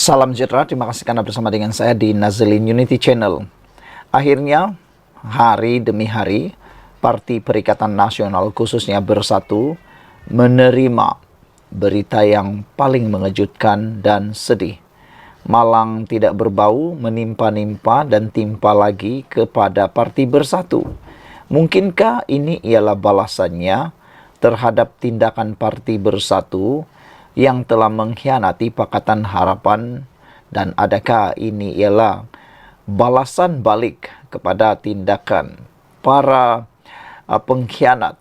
Salam sejahtera, terima kasih karena bersama dengan saya di Nazlin Unity Channel. Akhirnya, hari demi hari, Parti Perikatan Nasional khususnya Bersatu menerima berita yang paling mengejutkan dan sedih. Malang tidak berbau, menimpa-nimpa dan timpa lagi kepada Parti Bersatu. Mungkinkah ini ialah balasannya terhadap tindakan Parti Bersatu yang telah mengkhianati Pakatan Harapan, dan adakah ini ialah balasan balik kepada tindakan para pengkhianat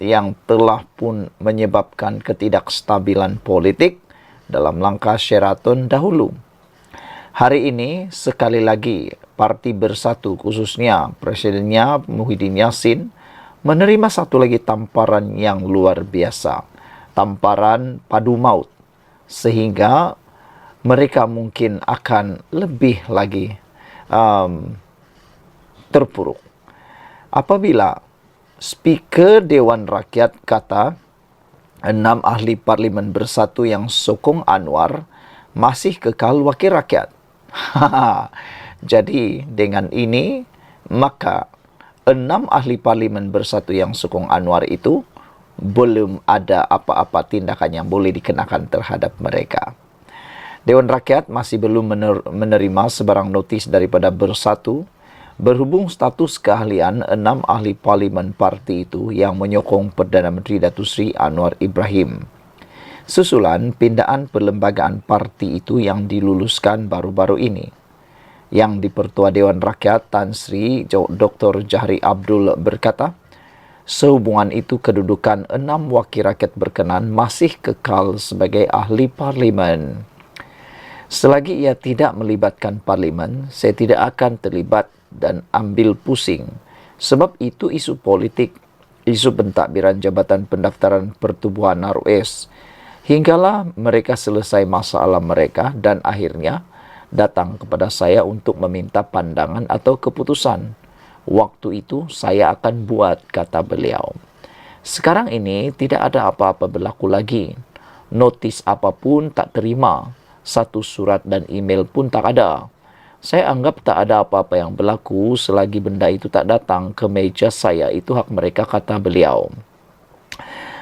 yang telah pun menyebabkan ketidakstabilan politik dalam langkah Sheraton dahulu. Hari ini sekali lagi Parti Bersatu khususnya presidennya Muhyiddin Yassin menerima satu lagi tamparan yang luar biasa. Tamparan padu maut, sehingga mereka mungkin akan lebih lagi terpuruk. Apabila Speaker Dewan Rakyat kata 6 ahli parlimen Bersatu yang sokong Anwar masih kekal wakil rakyat. Jadi dengan ini maka 6 ahli parlimen Bersatu yang sokong Anwar itu belum ada apa-apa tindakan yang boleh dikenakan terhadap mereka. Dewan Rakyat masih belum menerima sebarang notis daripada Bersatu berhubung status keahlian 6 ahli parlimen parti itu yang menyokong Perdana Menteri Datuk Seri Anwar Ibrahim. Susulan pindaan perlembagaan parti itu yang diluluskan baru-baru ini. Yang di-Pertua Dewan Rakyat Tan Sri Dr. Jahri Abdul berkata, sehubungan itu kedudukan 6 wakil rakyat berkenan masih kekal sebagai ahli parlimen. Selagi ia tidak melibatkan parlimen, saya tidak akan terlibat dan ambil pusing. Sebab itu isu politik, isu pentadbiran jabatan pendaftaran pertubuhan ROS. Hinggalah mereka selesai masalah mereka dan akhirnya datang kepada saya untuk meminta pandangan atau keputusan. Waktu itu saya akan buat, kata beliau. Sekarang ini tidak ada apa-apa berlaku lagi. Notis apapun tak terima. Satu surat dan email pun tak ada. Saya anggap tak ada apa-apa yang berlaku selagi benda itu tak datang ke meja saya. Itu hak mereka, kata beliau.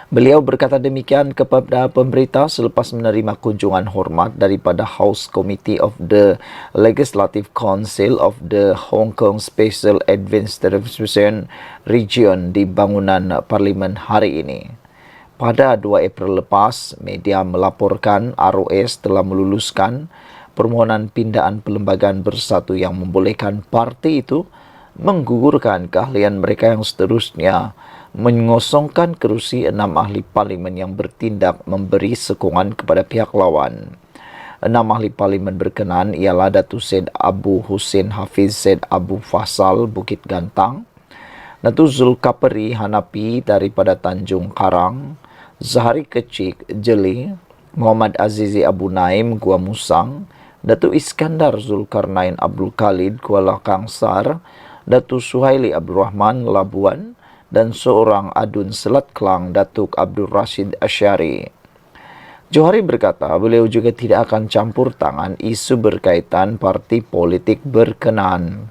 Beliau berkata demikian kepada pemberita selepas menerima kunjungan hormat daripada House Committee of the Legislative Council of the Hong Kong Special Administration Region di bangunan Parlimen hari ini. Pada 2 April lepas, media melaporkan ROS telah meluluskan permohonan pindaan perlembagaan Bersatu yang membolehkan parti itu menggugurkan keahlian mereka yang seterusnya mengosongkan kerusi 6 ahli parlimen yang bertindak memberi sokongan kepada pihak lawan. 6 ahli parlimen berkenan ialah Datuk Syed Abu Hussein Hafiz Syed Abu Fasal Bukit Gantang, Datuk Zulkaperi Hanapi daripada Tanjung Karang, Zahari Kecik Jeli, Muhammad Azizi Abu Naim Gua Musang, Datuk Iskandar Zulkarnain Abdul Khalid Kuala Kangsar, Datuk Suhaili Abdul Rahman Labuan, dan seorang adun Selat Kelang Datuk Abdul Rashid Asyari. Johari berkata beliau juga tidak akan campur tangan isu berkaitan parti politik berkenaan.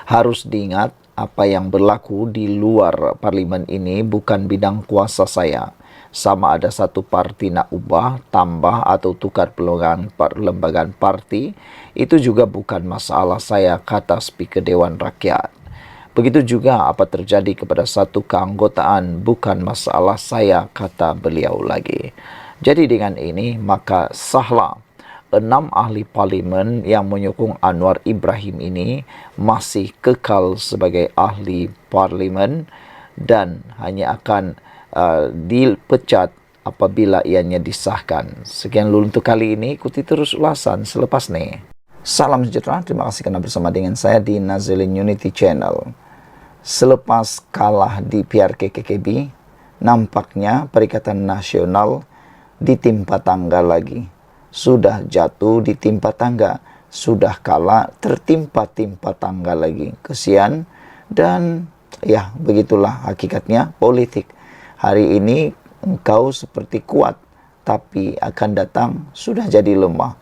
Harus diingat apa yang berlaku di luar parlimen ini bukan bidang kuasa saya. Sama ada satu parti nak ubah, tambah atau tukar perlembagaan parti, itu juga bukan masalah saya, kata Speaker Dewan Rakyat. Begitu juga apa terjadi kepada satu keanggotaan bukan masalah saya, kata beliau lagi. Jadi dengan ini maka sahlah 6 ahli parlimen yang menyokong Anwar Ibrahim ini masih kekal sebagai ahli parlimen dan hanya akan dipecat apabila ianya disahkan. Sekian dulu untuk kali ini, ikuti terus ulasan selepas ini. Salam sejahtera, terima kasih karena bersama dengan saya di Nazlin Unity Channel. Selepas kalah di PRK-KKB, nampaknya Perikatan Nasional ditimpa tangga lagi. Sudah jatuh ditimpa tangga, sudah kalah tertimpa-timpa tangga lagi. Kesian dan ya begitulah hakikatnya politik. Hari ini engkau seperti kuat, tapi akan datang sudah jadi lemah.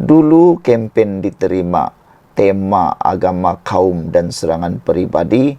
Dulu kempen diterima, tema agama, kaum, dan serangan pribadi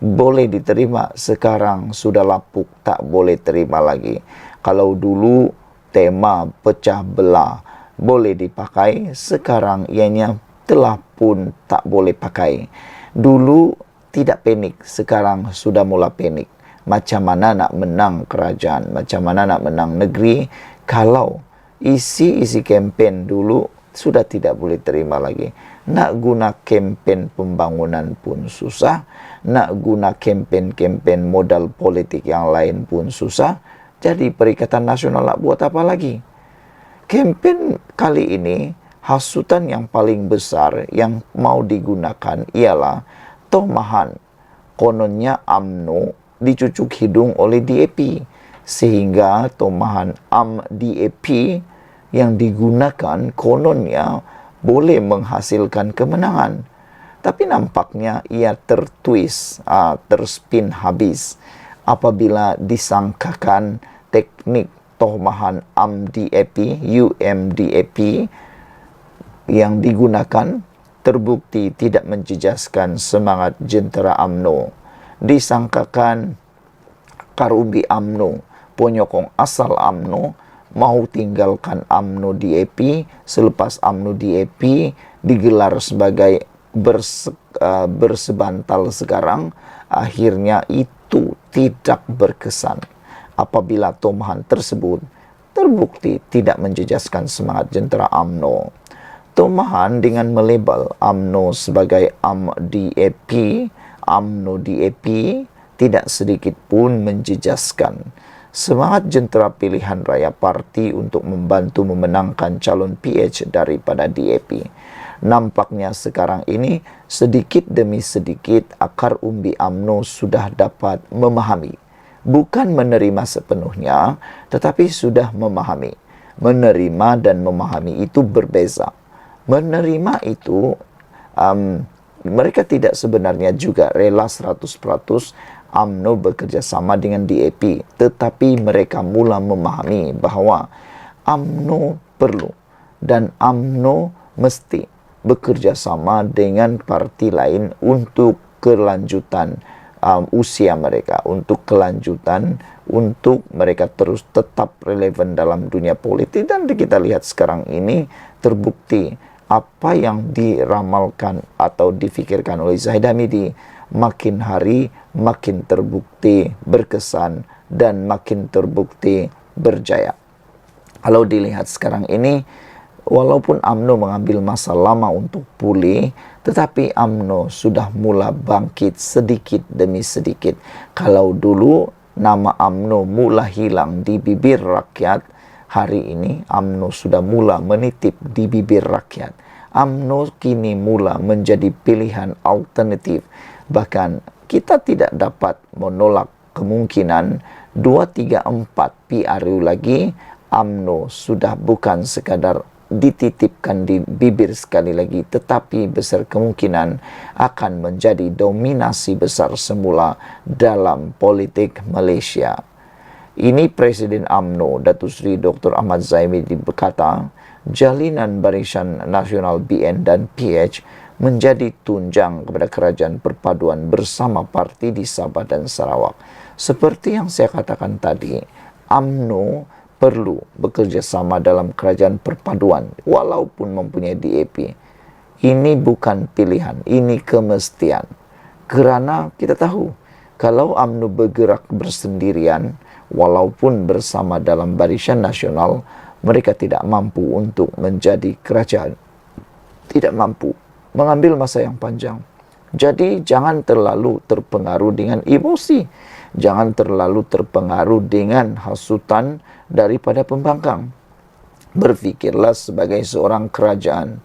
boleh diterima. Sekarang sudah lapuk, tak boleh terima lagi. Kalau dulu tema pecah belah boleh dipakai, sekarang ianya telah pun tak boleh pakai. Dulu tidak panik, sekarang sudah mula panik. Macam mana nak menang kerajaan, macam mana nak menang negeri, kalau isi-isi kempen dulu sudah tidak boleh terima lagi. Nak guna kempen pembangunan pun susah, nak guna kempen-kempen modal politik yang lain pun susah. Jadi Perikatan Nasional nak buat apa lagi? Kempen kali ini, hasutan yang paling besar yang mau digunakan ialah tomahan. Kononnya UMNO dicucuk hidung oleh DAP, sehingga tomahan DAP yang digunakan kononnya boleh menghasilkan kemenangan. Tapi nampaknya ia terspin habis apabila disangkakan teknik tomahan UMDAP yang digunakan terbukti tidak menjejaskan semangat jentera UMNO. Disangkakan Karumbi UMNO, penyokong asal UMNO, mau tinggalkan UMNO DAP selepas UMNO DAP digelar sebagai bersebantal sekarang. Akhirnya itu tidak berkesan apabila tomahan tersebut terbukti tidak menjejaskan semangat jentera UMNO. Tomahan dengan melabel UMNO sebagai UMNO DAP tidak sedikit pun menjejaskan semangat jentera pilihan raya parti untuk membantu memenangkan calon PH daripada DAP. Nampaknya sekarang ini sedikit demi sedikit akar umbi UMNO sudah dapat memahami. Bukan menerima sepenuhnya, tetapi sudah memahami. Menerima dan memahami itu berbeza. Menerima itu, mereka tidak sebenarnya juga rela 100% UMNO bekerja sama dengan DAP. Tetapi mereka mula memahami bahawa UMNO perlu dan UMNO mesti bekerja sama dengan parti lain untuk kelanjutan usia mereka, untuk kelanjutan, untuk mereka terus tetap relevan dalam dunia politik. Dan kita lihat sekarang ini terbukti apa yang diramalkan atau difikirkan oleh Zahid Hamidi makin hari makin terbukti berkesan dan makin terbukti berjaya. Kalau dilihat sekarang ini, walaupun UMNO mengambil masa lama untuk pulih, tetapi UMNO sudah mula bangkit sedikit demi sedikit. Kalau dulu nama UMNO mula hilang di bibir rakyat, hari ini UMNO sudah mula menitip di bibir rakyat. UMNO kini mula menjadi pilihan alternatif. Bahkan kita tidak dapat menolak kemungkinan 2, 3, 4 PRU lagi UMNO sudah bukan sekadar dititipkan di bibir sekali lagi, tetapi besar kemungkinan akan menjadi dominasi besar semula dalam politik Malaysia. Ini Presiden UMNO, Datuk Seri Dr. Ahmad Zahid berkata, jalinan Barisan Nasional BN dan PH menjadi tunjang kepada kerajaan perpaduan bersama parti di Sabah dan Sarawak. Seperti yang saya katakan tadi, UMNO perlu bekerja sama dalam kerajaan perpaduan walaupun mempunyai DAP. Ini bukan pilihan, ini kemestian. Kerana kita tahu, kalau UMNO bergerak bersendirian, walaupun bersama dalam Barisan Nasional, mereka tidak mampu untuk menjadi kerajaan. Tidak mampu mengambil masa yang panjang. Jadi jangan terlalu terpengaruh dengan emosi. Jangan terlalu terpengaruh dengan hasutan daripada pembangkang. Berfikirlah sebagai seorang kerajaan.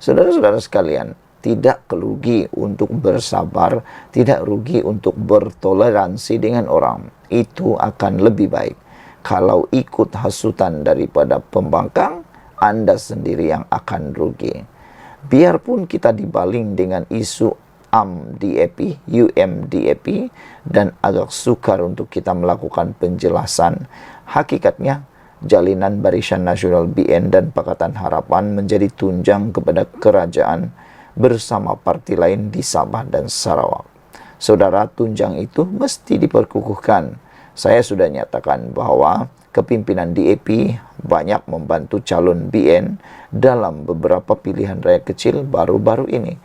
Saudara-saudara sekalian, tidak rugi untuk bersabar, tidak rugi untuk bertoleransi dengan orang. Itu akan lebih baik. Kalau ikut hasutan daripada pembangkang, Anda sendiri yang akan rugi. Biarpun kita dibaling dengan isu UMDAP, dan agak sukar untuk kita melakukan penjelasan, hakikatnya Jalinan Barisan Nasional BN dan Pakatan Harapan menjadi tunjang kepada kerajaan bersama parti lain di Sabah dan Sarawak. Saudara, tunjang itu mesti diperkukuhkan. Saya sudah nyatakan bahwa kepimpinan DAP banyak membantu calon BN dalam beberapa pilihan raya kecil baru-baru ini.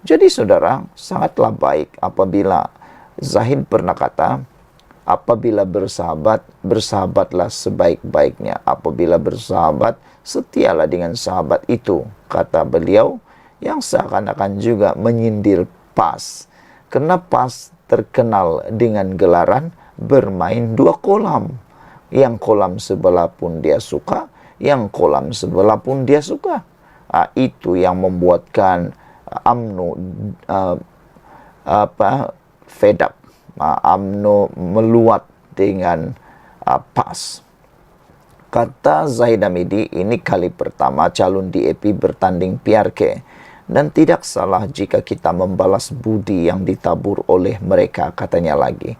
Jadi saudara, sangatlah baik apabila Zahid pernah kata, apabila bersahabat, bersahabatlah sebaik-baiknya. Apabila bersahabat, setialah dengan sahabat itu, kata beliau, yang seakan-akan juga menyindir PAS. Karena PAS terkenal dengan gelaran bermain dua kolam. Yang kolam sebelah pun dia suka, yang kolam sebelah pun dia suka. Itu yang membuatkan UMNO fed up. UMNO meluat dengan PAS. Kata Zahid Hamidi, ini kali pertama calon DAP bertanding PRK dan tidak salah jika kita membalas budi yang ditabur oleh mereka, katanya lagi.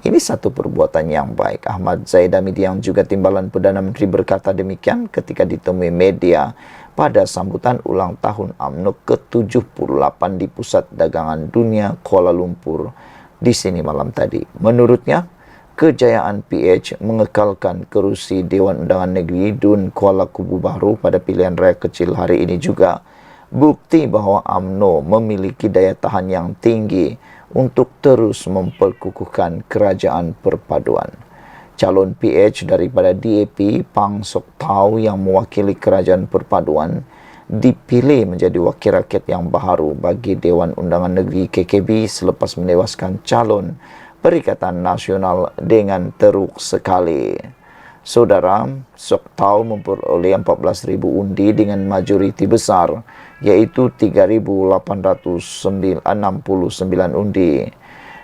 Ini satu perbuatan yang baik. Ahmad Zahid Hamidi yang juga timbalan Perdana Menteri berkata demikian ketika ditemui media pada sambutan ulang tahun UMNO ke-78 di Pusat Dagangan Dunia Kuala Lumpur di sini malam tadi. Menurutnya, kejayaan PH mengekalkan kerusi Dewan Undangan Negeri Dun Kuala Kubu Baru pada pilihan raya kecil hari ini juga bukti bahwa UMNO memiliki daya tahan yang tinggi untuk terus memperkukuhkan kerajaan perpaduan. Calon PH daripada DAP, Pang Sok Tau yang mewakili kerajaan perpaduan, dipilih menjadi wakil rakyat yang baru bagi Dewan Undangan Negeri KKB selepas menewaskan calon Perikatan Nasional dengan teruk sekali. Saudara, Sok Tau memperoleh 14,000 undi dengan majoriti besar, yaitu 3,869 undi.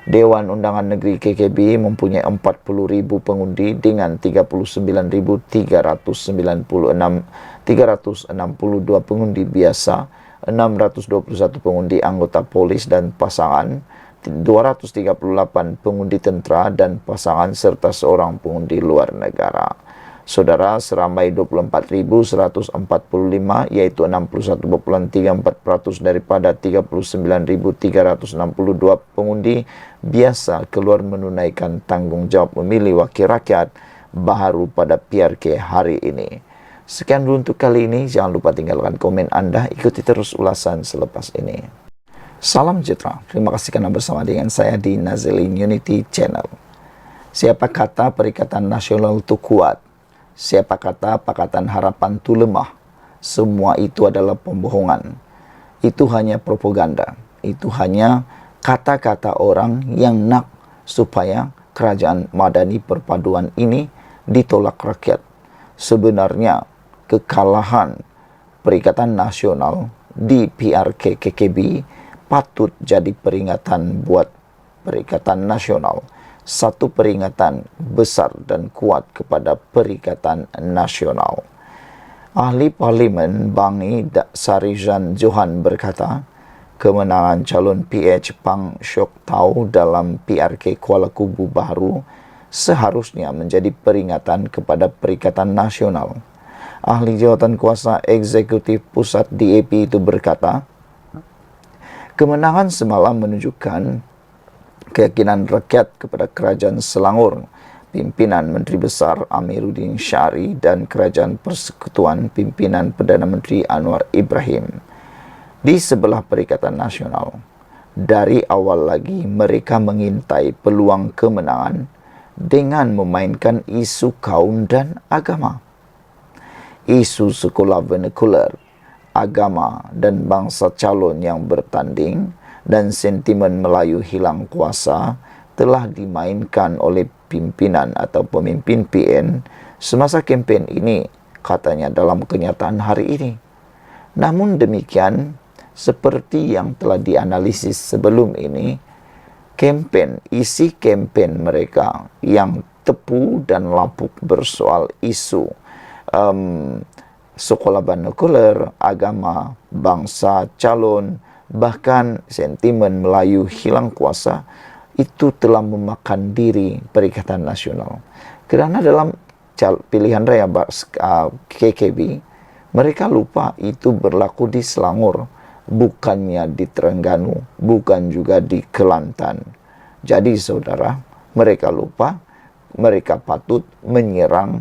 Dewan Undangan Negeri KKB mempunyai 40,000 pengundi dengan 39,362 pengundi biasa, 621 pengundi anggota polis dan pasangan, 238 pengundi tentera dan pasangan serta seorang pengundi luar negara. Saudara, seramai 24.145 yaitu 61,34% daripada 39.362 pengundi biasa keluar menunaikan tanggung jawab memilih wakil rakyat baru pada PRK hari ini. Sekian dulu untuk kali ini. Jangan lupa tinggalkan komen Anda. Ikuti terus ulasan selepas ini. Salam sejahtera. Terima kasih karena bersama dengan saya di Nazilin Unity Channel. Siapa kata Perikatan Nasional itu kuat? Siapa kata Pakatan Harapan itu lemah? Semua itu adalah pembohongan. Itu hanya propaganda. Itu hanya kata-kata orang yang nak supaya kerajaan madani perpaduan ini ditolak rakyat. Sebenarnya kekalahan Perikatan Nasional di PRK KKB patut jadi peringatan buat Perikatan Nasional. Satu peringatan besar dan kuat kepada Perikatan Nasional. Ahli Parlimen Bangi Sarizan Johan berkata, kemenangan calon PH Pang Sok Tau dalam PRK Kuala Kubu Baru seharusnya menjadi peringatan kepada Perikatan Nasional. Ahli Jawatan Kuasa Eksekutif Pusat DAP itu berkata, kemenangan semalam menunjukkan keyakinan rakyat kepada Kerajaan Selangor, pimpinan Menteri Besar Amiruddin Syari dan Kerajaan Persekutuan pimpinan Perdana Menteri Anwar Ibrahim. Di sebelah Perikatan Nasional, dari awal lagi mereka mengintai peluang kemenangan dengan memainkan isu kaum dan agama. Isu sekolah vernakular, agama dan bangsa calon yang bertanding dan sentimen Melayu hilang kuasa telah dimainkan oleh pimpinan atau pemimpin PN semasa kempen ini, katanya dalam kenyataan hari ini. Namun demikian, seperti yang telah dianalisis sebelum ini, isi kempen mereka yang tepu dan lapuk bersoal isu sekolah vernakular, agama, bangsa calon, bahkan sentimen Melayu hilang kuasa, itu telah memakan diri Perikatan Nasional. Kerana dalam pilihan raya KKB, mereka lupa itu berlaku di Selangor, bukannya di Terengganu, bukan juga di Kelantan. Jadi saudara, mereka lupa, mereka patut menyerang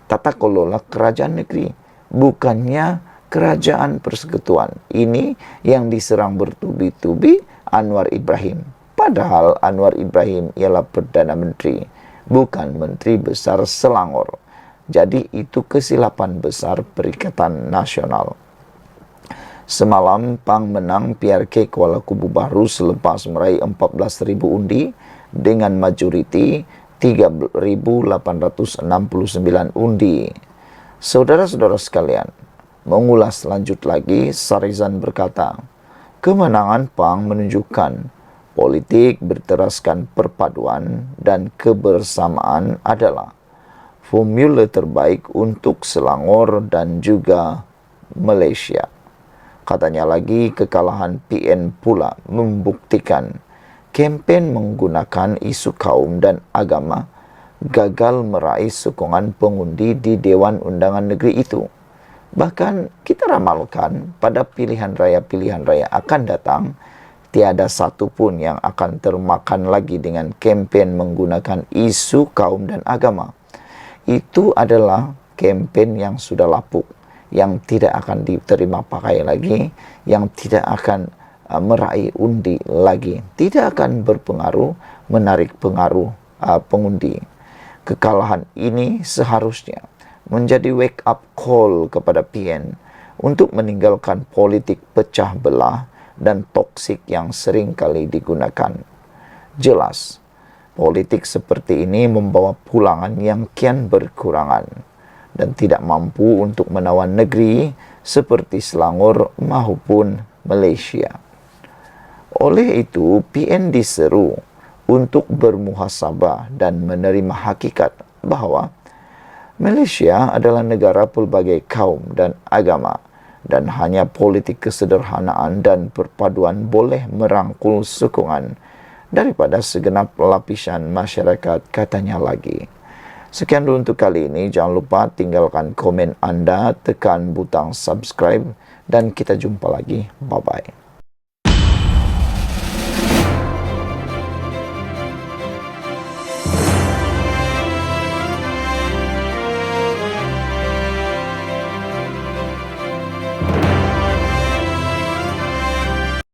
tata kelola kerajaan negeri, bukannya kerajaan persekutuan. Ini yang diserang bertubi-tubi Anwar Ibrahim. Padahal Anwar Ibrahim ialah Perdana Menteri, bukan Menteri Besar Selangor. Jadi itu kesilapan besar Perikatan Nasional. Semalam PAN menang PRK Kuala Kubu Baru selepas meraih 14.000 undi dengan majoriti 3.869 undi. Saudara-saudara sekalian, mengulas lanjut lagi, Sarizan berkata, kemenangan PAN menunjukkan politik berteraskan perpaduan dan kebersamaan adalah formula terbaik untuk Selangor dan juga Malaysia. Katanya lagi, kekalahan PN pula membuktikan kempen menggunakan isu kaum dan agama gagal meraih sokongan pengundi di Dewan Undangan Negeri itu. Bahkan kita ramalkan pada pilihan raya akan datang, tiada satu pun yang akan termakan lagi dengan kempen menggunakan isu kaum dan agama. Itu adalah kempen yang sudah lapuk, yang tidak akan diterima pakai lagi, yang tidak akan meraih undi lagi, tidak akan berpengaruh menarik pengaruh pengundi. Kekalahan ini seharusnya menjadi wake up call kepada PN untuk meninggalkan politik pecah belah dan toksik yang sering kali digunakan. Jelas, politik seperti ini membawa pulangan yang kian berkurangan dan tidak mampu untuk menawan negeri seperti Selangor maupun Malaysia. Oleh itu, PN diseru untuk bermuhasabah dan menerima hakikat bahawa Malaysia adalah negara pelbagai kaum dan agama, dan hanya politik kesederhanaan dan perpaduan boleh merangkul sokongan daripada segenap lapisan masyarakat, katanya lagi. Sekian dulu untuk kali ini. Jangan lupa tinggalkan komen anda, tekan butang subscribe, dan kita jumpa lagi. Bye-bye.